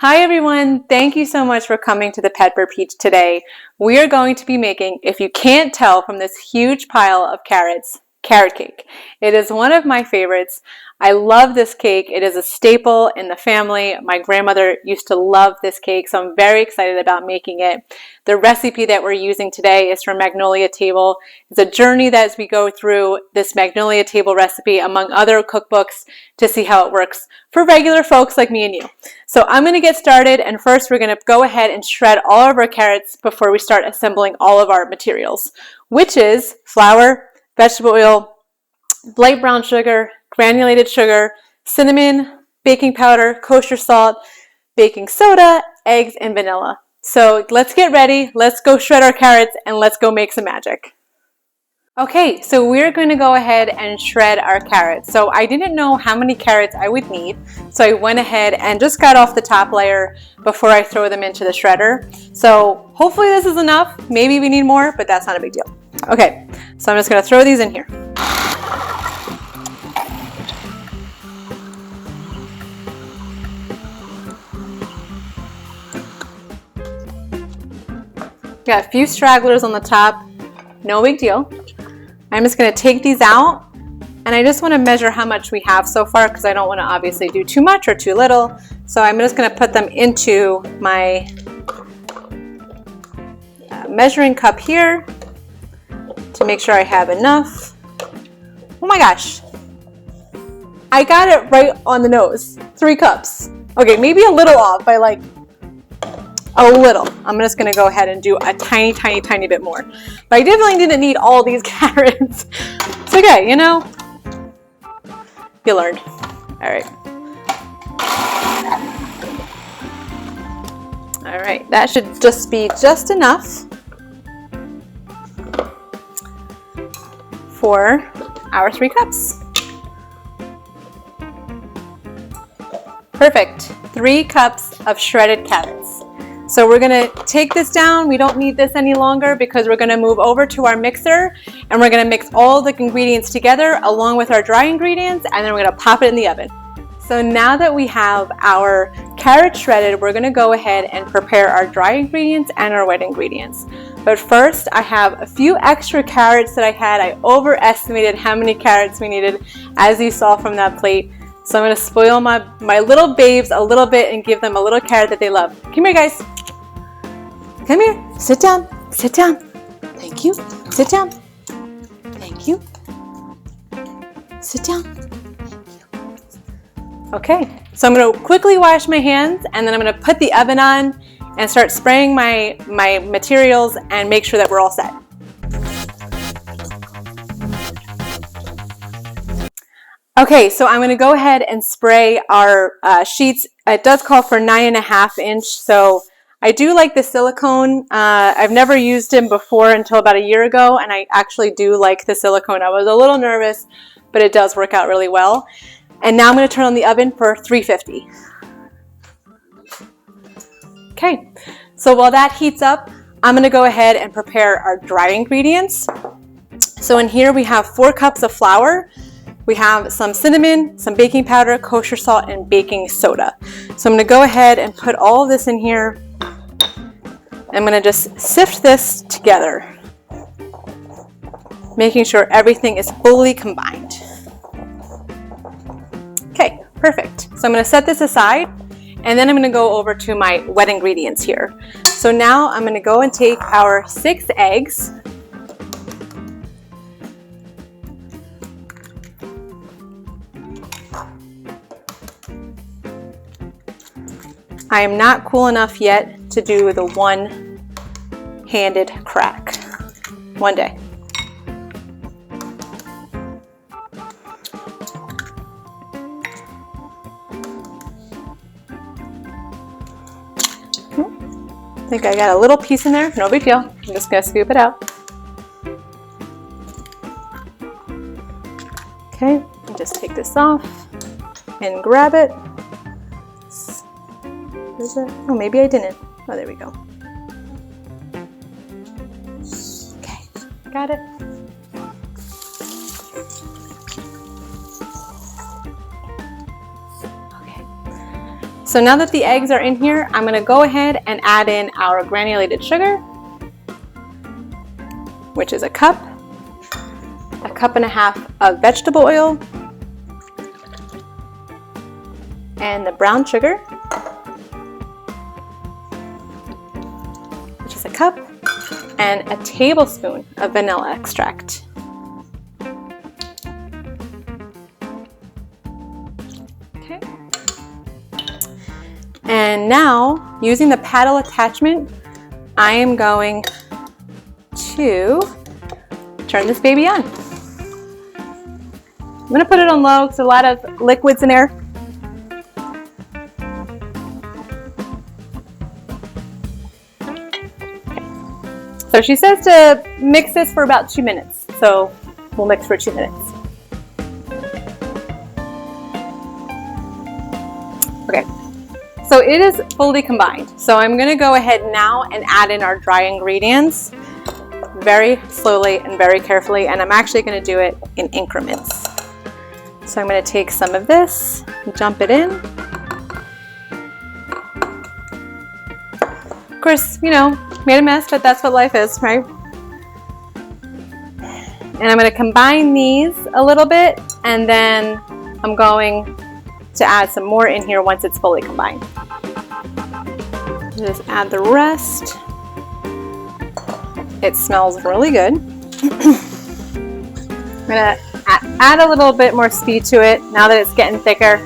Hi everyone, thank you so much for coming to the Pepper Peach today. We are going to be making, if you can't tell from this huge pile of carrots, carrot cake. It is one of my favorites. I love this cake. It is a staple in the family. My grandmother used to love this cake, so I'm very excited about making it. The recipe that we're using today is from Magnolia Table. It's a journey that as we go through this Magnolia Table recipe among other cookbooks to see how it works for regular folks like me and you. So I'm going to get started, and first we're going to go ahead and shred all of our carrots before we start assembling all of our materials, which is flour, vegetable oil, light brown sugar, granulated sugar, cinnamon, baking powder, kosher salt, baking soda, eggs, and vanilla. So let's get ready, let's go shred our carrots, and let's go make some magic. Okay, so we're going to go ahead and shred our carrots. So I didn't know how many carrots I would need, so I went ahead and just got off the top layer before I throw them into the shredder. So hopefully this is enough. Maybe we need more, but that's not a big deal. Okay, so I'm just going to throw these in here. Got a few stragglers on the top, no big deal. I'm just going to take these out, and I just want to measure how much we have so far because I don't want to obviously do too much or too little. So I'm just going to put them into my measuring cup here to make sure I have enough. Oh my gosh, I got it right on the nose. 3 cups. Okay, maybe a little off by like a little. I'm just going to go ahead and do a tiny bit more. But I definitely didn't need all these carrots. It's okay, you know? You learned. All right. All right, that should just be just enough for our 3 cups. Perfect. 3 cups of shredded carrots. So we're going to take this down. We don't need this any longer because we're going to move over to our mixer, and we're going to mix all the ingredients together along with our dry ingredients, and then we're going to pop it in the oven. So now that we have our carrots shredded, we're going to go ahead and prepare our dry ingredients and our wet ingredients. But first, I have a few extra carrots that I had. I overestimated how many carrots we needed, as you saw from that plate. So I'm going to spoil my little babes a little bit and give them a little carrot that they love. Come here, guys. Come here. Sit down. Sit down. Thank you. Sit down. Thank you. Sit down. Thank you. Okay, so I'm going to quickly wash my hands, and then I'm going to put the oven on and start spraying my materials and make sure that we're all set. Okay, so I'm going to go ahead and spray our sheets. It does call for 9.5 inch, so I do like the silicone. I've never used them before until about a year ago, and I actually do like the silicone. I was a little nervous, but it does work out really well. And now I'm going to turn on the oven for 350. Okay, so while that heats up, I'm going to go ahead and prepare our dry ingredients. So in here we have 4 cups of flour. We have some cinnamon, some baking powder, kosher salt, and baking soda. So I'm going to go ahead and put all of this in here. I'm going to just sift this together, making sure everything is fully combined. Okay, perfect. So I'm going to set this aside, and then I'm going to go over to my wet ingredients here. So now I'm going to go and take our 6 eggs. I am not cool enough yet to do the one-handed crack. One day. I think I got a little piece in there, no big deal. I'm just gonna scoop it out. Okay, just take this off and grab it. Oh, maybe I didn't. Oh, there we go. Okay, got it. Okay. So now that the eggs are in here, I'm going to go ahead and add in our granulated sugar, which is a cup and a half of vegetable oil, and the brown sugar, which is a cup, and a tablespoon of vanilla extract. Okay. And now, using the paddle attachment, I am going to turn this baby on. I'm going to put it on low because a lot of liquids in there. So she says to mix this for about 2 minutes. So we'll mix for 2 minutes. Okay, so it is fully combined. So I'm going to go ahead now and add in our dry ingredients very slowly and very carefully. And I'm actually going to do it in increments. So I'm going to take some of this, dump it in. Of course, you know, made a mess, but that's what life is, right? And I'm going to combine these a little bit, and then I'm going to add some more in here once it's fully combined. Just add the rest. It smells really good. I'm going to add a little bit more speed to it now that it's getting thicker.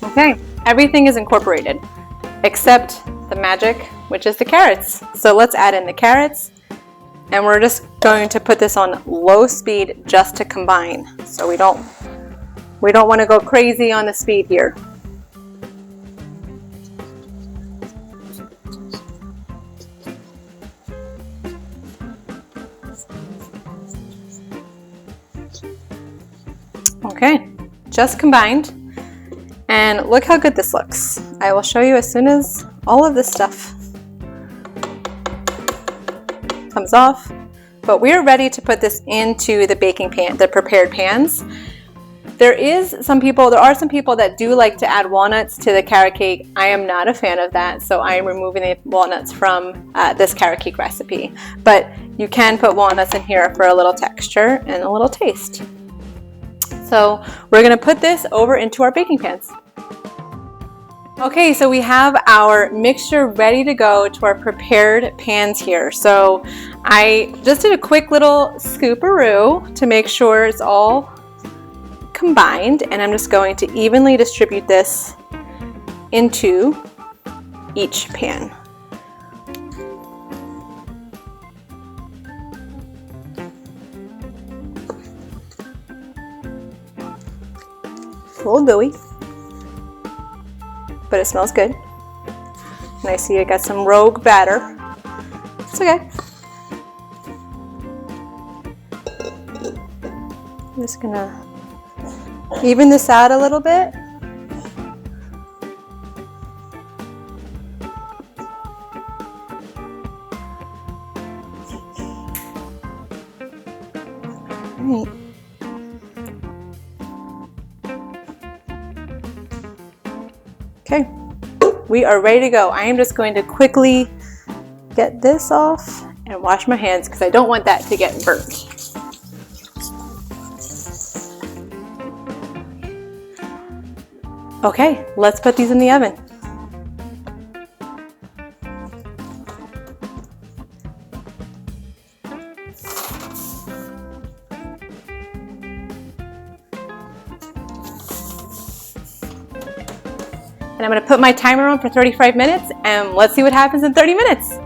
Okay, everything is incorporated except the magic, which is the carrots. So let's add in the carrots, and we're just going to put this on low speed just to combine. So we don't want to go crazy on the speed here. Okay, just combined, and look how good this looks. I will show you as soon as all of this stuff comes off, but we are ready to put this into the baking pan, the prepared pans. There are some people that do like to add walnuts to the carrot cake. I am not a fan of that, so I am removing the walnuts from this carrot cake recipe. But you can put walnuts in here for a little texture and a little taste. So we're going to put this over into our baking pans. Okay, so we have our mixture ready to go to our prepared pans here. So I just did a quick little scooperoo to make sure it's all combined, and I'm just going to evenly distribute this into each pan. A little gooey, but it smells good. And I see I got some rogue batter. It's okay. I'm just gonna even this out a little bit. All right. Okay, we are ready to go. I am just going to quickly get this off and wash my hands because I don't want that to get burnt. Okay, let's put these in the oven. And I'm going to put my timer on for 35 minutes, and let's see what happens in 30 minutes.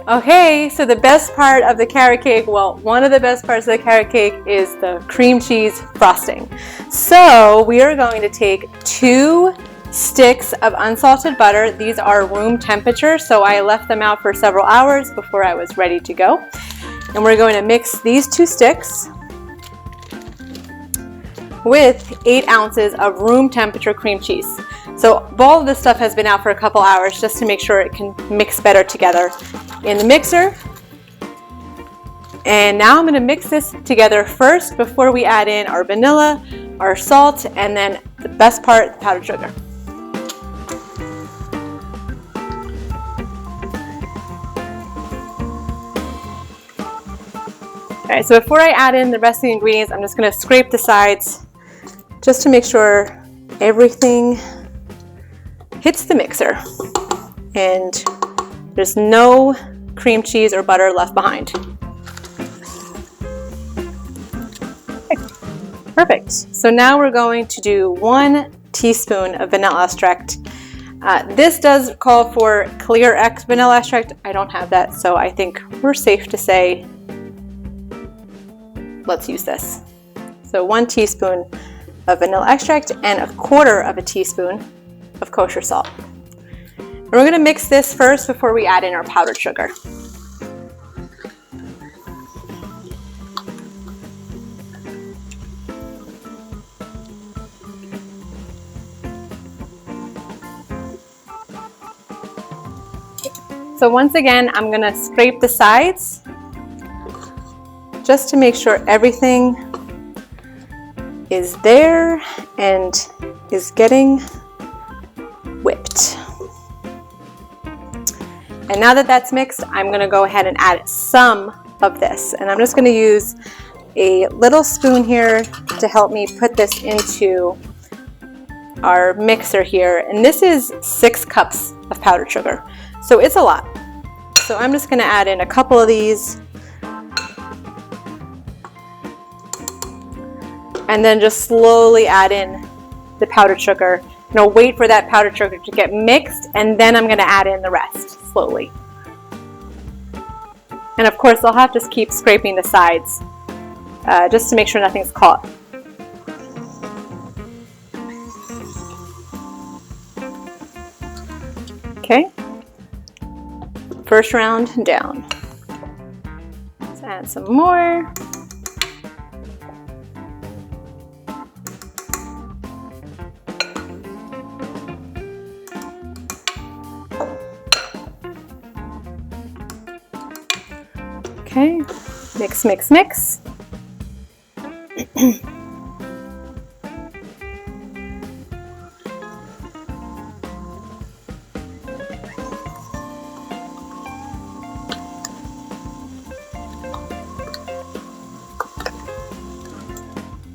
Okay, so the best part of the carrot cake, well, one of the best parts of the carrot cake is the cream cheese frosting. So we are going to take 2 sticks of unsalted butter. These are room temperature, so I left them out for several hours before I was ready to go. And we're going to mix these 2 sticks with 8 ounces of room temperature cream cheese. So all of this stuff has been out for a couple hours just to make sure it can mix better together in the mixer. And now I'm going to mix this together first before we add in our vanilla, our salt, and then the best part, the powdered sugar. All right, so before I add in the rest of the ingredients, I'm just gonna scrape the sides just to make sure everything hits the mixer and there's no cream cheese or butter left behind. Okay, perfect. So now we're going to do 1 teaspoon of vanilla extract. This does call for clear vanilla extract. I don't have that, so I think we're safe to say let's use this. So 1 teaspoon of vanilla extract and 1/4 teaspoon of kosher salt. And we're going to mix this first before we add in our powdered sugar. So once again, I'm going to scrape the sides just to make sure everything is there and is getting whipped. And now that that's mixed, I'm going to go ahead and add some of this. And I'm just going to use a little spoon here to help me put this into our mixer here. And this is 6 cups of powdered sugar. So it's a lot. So I'm just going to add in a couple of these. And then just slowly add in the powdered sugar. And I'll wait for that powdered sugar to get mixed, and then I'm going to add in the rest slowly. And of course, I'll have to keep scraping the sides just to make sure nothing's caught. Okay, first round down. Let's add some more. Okay, mix, mix, mix.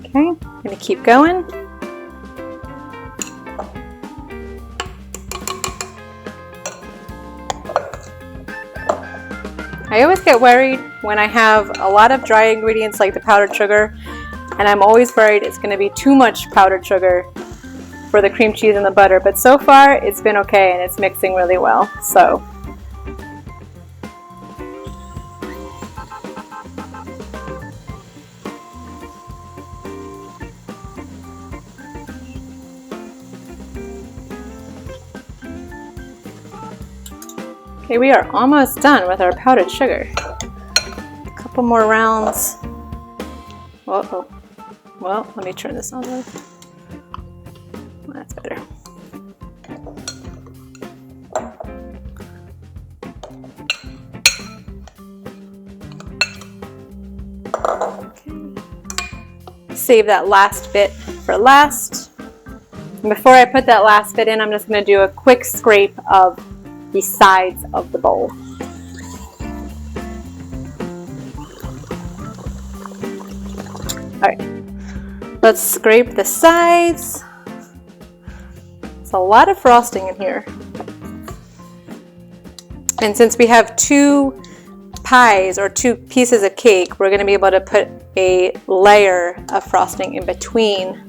Okay, I'm going to keep going. I always get worried when I have a lot of dry ingredients like the powdered sugar, and I'm always worried it's going to be too much powdered sugar for the cream cheese and the butter, but so far it's been okay and it's mixing really well. So okay, we are almost done with our powdered sugar. A couple more rounds. Uh-oh. Well, let me turn this on. That's better. Okay. Save that last bit for last. And before I put that last bit in, I'm just going to do a quick scrape of the sides of the bowl. All right, let's scrape the sides. It's a lot of frosting in here. And since we have 2 pies or 2 pieces of cake, we're going to be able to put a layer of frosting in between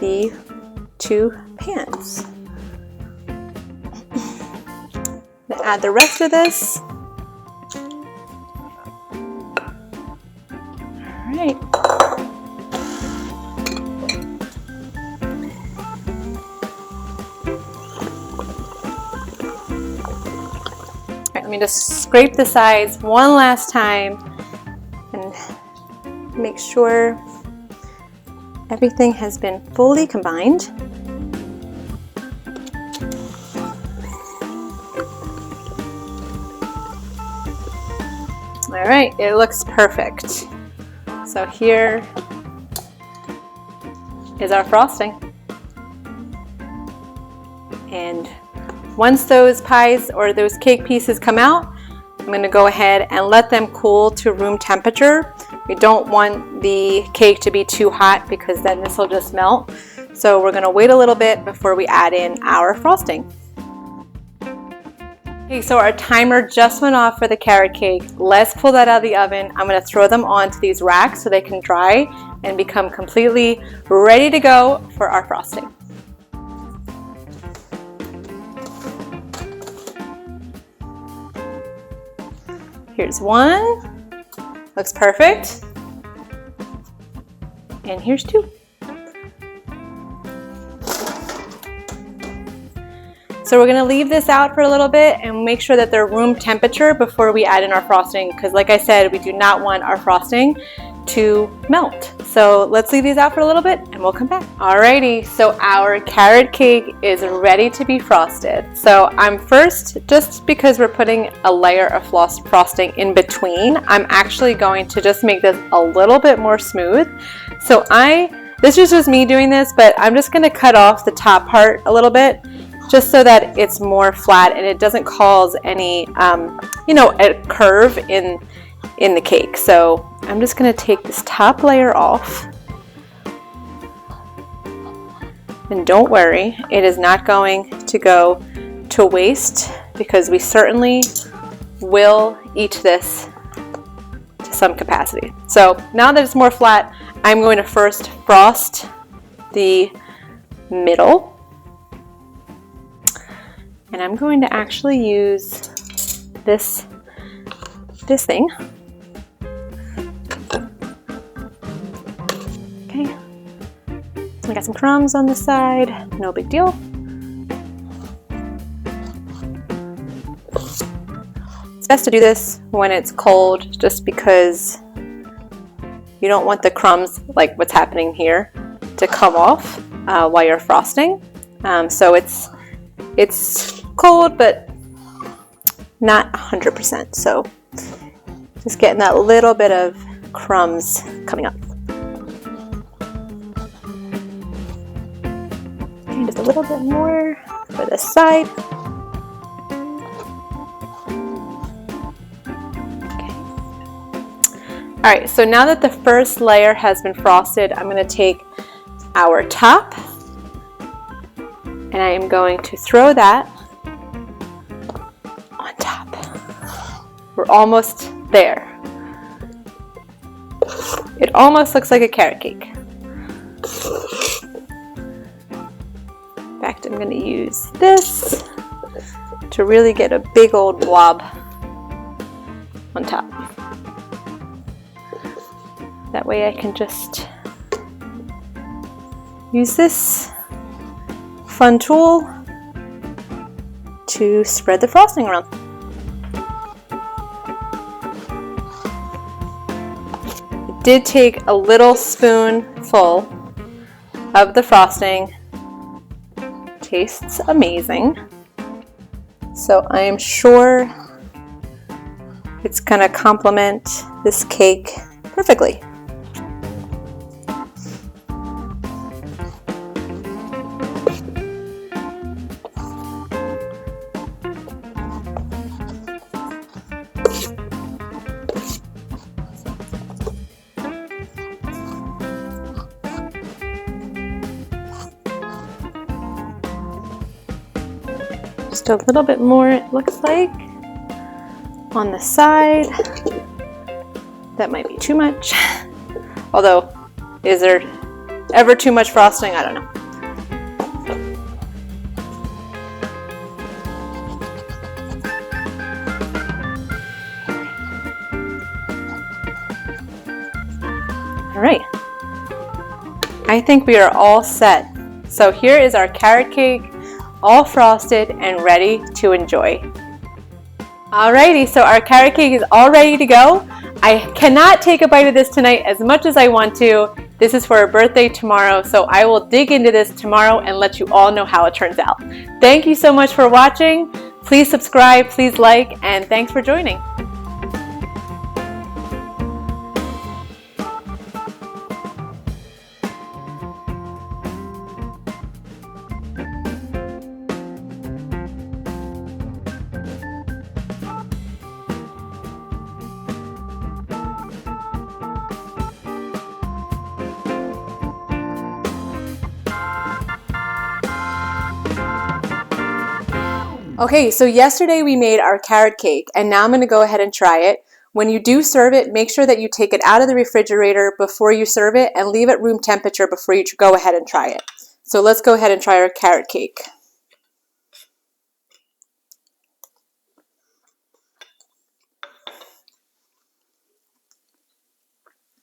the 2 pans. Add the rest of this. All right. All right, let me just scrape the sides one last time and make sure everything has been fully combined. All right, it looks perfect. So here is our frosting. And once those pies or those cake pieces come out, I'm going to go ahead and let them cool to room temperature. We don't want the cake to be too hot because then this will just melt. So we're going to wait a little bit before we add in our frosting. Okay, so our timer just went off for the carrot cake. Let's pull that out of the oven. I'm going to throw them onto these racks so they can dry and become completely ready to go for our frosting. Here's one, looks perfect. And here's two. So we're gonna leave this out for a little bit and make sure that they're room temperature before we add in our frosting, because like I said, we do not want our frosting to melt. So let's leave these out for a little bit and we'll come back. Alrighty, so our carrot cake is ready to be frosted. So I'm first, just because we're putting a layer of frosting in between, I'm actually going to just make this a little bit more smooth. So this is just me doing this, but I'm just gonna cut off the top part a little bit, just so that it's more flat and it doesn't cause any, a curve in the cake. So I'm just going to take this top layer off. And don't worry, it is not going to go to waste because we certainly will eat this to some capacity. So now that it's more flat, I'm going to first frost the middle. And I'm going to actually use this thing. Okay. I got some crumbs on the side, no big deal. It's best to do this when it's cold just because you don't want the crumbs, like what's happening here, to come off while you're frosting. So it's cold, but not 100%. So just getting that little bit of crumbs coming up. And just a little bit more for this side. Okay. All right, so now that the first layer has been frosted, I'm going to take our top and I am going to throw that on top. We're almost there. It almost looks like a carrot cake. In fact, I'm going to use this to really get a big old blob on top. That way I can just use this fun tool to spread the frosting around. It did take a little spoonful of the frosting. Tastes amazing. So I am sure it's gonna complement this cake perfectly. Just a little bit more, it looks like, on the side. That might be too much. Although, is there ever too much frosting? I don't know. All right. I think we are all set. So here is our carrot cake, all frosted and ready to enjoy. Alrighty, so our carrot cake is all ready to go. I cannot take a bite of this tonight as much as I want to. This is for a birthday tomorrow, so I will dig into this tomorrow and let you all know how it turns out. Thank you so much for watching. Please subscribe, please like, and thanks for joining. Okay, so yesterday we made our carrot cake, and now I'm going to go ahead and try it. When you do serve it, make sure that you take it out of the refrigerator before you serve it and leave it room temperature before you go ahead and try it. So let's go ahead and try our carrot cake.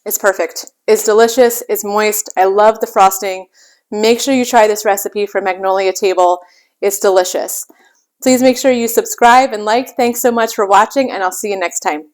It's perfect. It's delicious. It's moist. I love the frosting. Make sure you try this recipe from Magnolia Table. It's delicious. Please make sure you subscribe and like. Thanks so much for watching, and I'll see you next time.